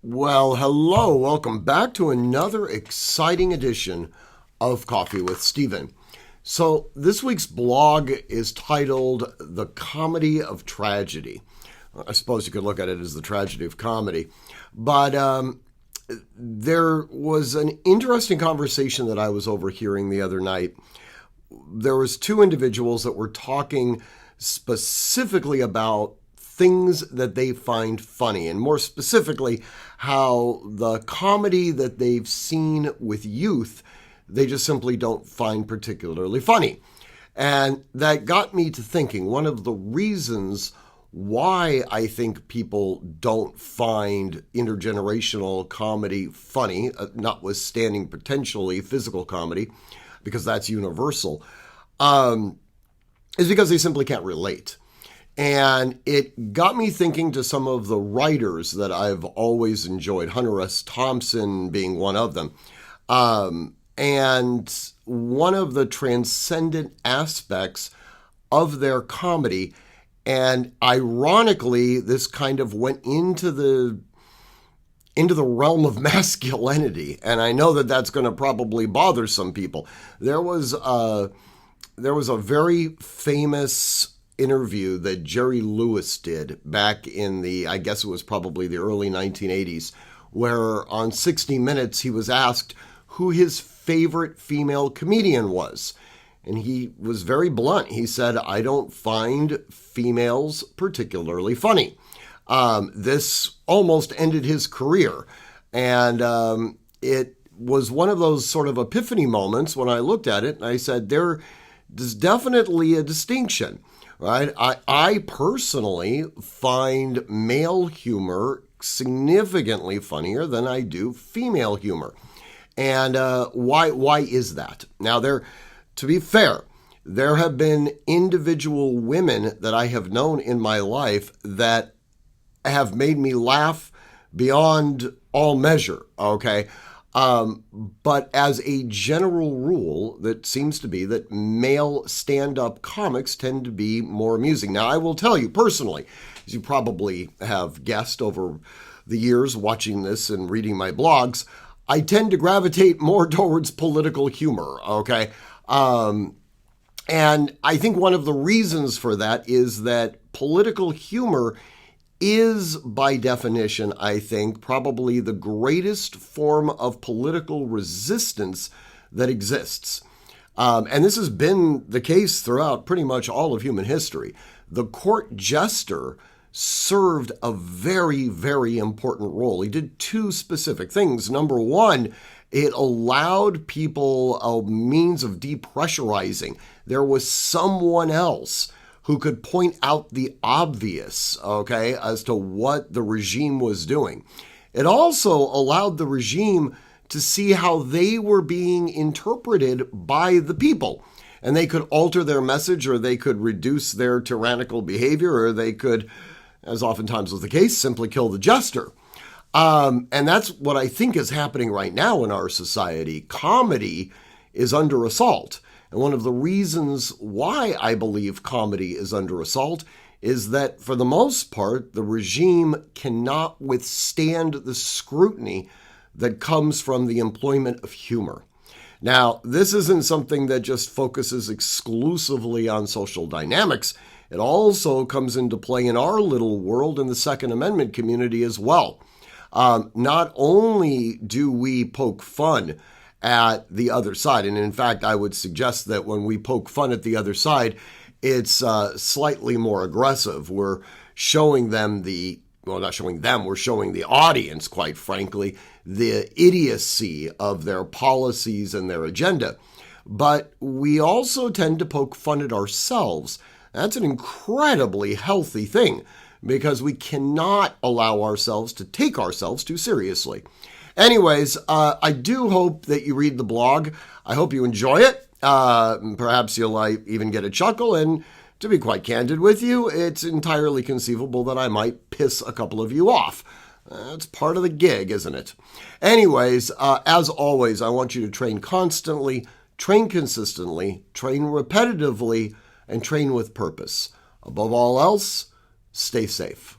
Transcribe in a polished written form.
Well, hello. Welcome back to another exciting edition of Coffee with Stephen. So, this week's blog is titled The Comedy of Tragedy. I suppose you could look at it as the tragedy of comedy. But there was an interesting conversation that I was overhearing the other night. There was two individuals that were talking specifically about things that they find funny, and more specifically, how the comedy that they've seen with youth, they just simply don't find particularly funny. And that got me to thinking, one of the reasons why I think people don't find intergenerational comedy funny, notwithstanding potentially physical comedy, because that's universal, is because they simply can't relate. And it got me thinking to some of the writers that I've always enjoyed, Hunter S. Thompson being one of them. And one of the transcendent aspects of their comedy, and ironically, this kind of went into the realm of masculinity. And I know that that's going to probably bother some people. There was a very famous interview that Jerry Lewis did back in I guess it was probably the early 1980s, where on 60 Minutes he was asked who his favorite female comedian was. And he was very blunt. He said, "I don't find females particularly funny." This almost ended his career. And it was one of those sort of epiphany moments when I looked at it and I said, there's definitely a distinction. Right? I personally find male humor significantly funnier than I do female humor. And why is that? Now, to be fair, there have been individual women that I have known in my life that have made me laugh beyond all measure, okay? But as a general rule, that seems to be that male stand-up comics tend to be more amusing. Now, I will tell you personally, as you probably have guessed over the years watching this and reading my blogs, I tend to gravitate more towards political humor, okay? And I think one of the reasons for that is that political humor is, by definition, I think, probably the greatest form of political resistance that exists. And this has been the case throughout pretty much all of human history. The court jester served a very, very important role. He did two specific things. Number one, it allowed people a means of depressurizing. There was someone else who could point out the obvious, okay, as to what the regime was doing. It also allowed the regime to see how they were being interpreted by the people. And they could alter their message, or they could reduce their tyrannical behavior, or they could, as oftentimes was the case, simply kill the jester. And that's what I think is happening right now in our society. Comedy is under assault. And one of the reasons why I believe comedy is under assault is that, for the most part, the regime cannot withstand the scrutiny that comes from the employment of humor. Now, this isn't something that just focuses exclusively on social dynamics. It also comes into play in our little world in the Second Amendment community as well. Not only do we poke fun at the other side, and in fact, I would suggest that when we poke fun at the other side, it's slightly more aggressive. We're showing them not showing them, we're showing the audience, quite frankly, the idiocy of their policies and their agenda. But we also tend to poke fun at ourselves. That's an incredibly healthy thing, because we cannot allow ourselves to take ourselves too seriously. Anyways, I do hope that you read the blog. I hope you enjoy it. Perhaps you'll even get a chuckle. And to be quite candid with you, it's entirely conceivable that I might piss a couple of you off. It's part of the gig, isn't it? Anyways, as always, I want you to train constantly, train consistently, train repetitively, and train with purpose. Above all else, stay safe.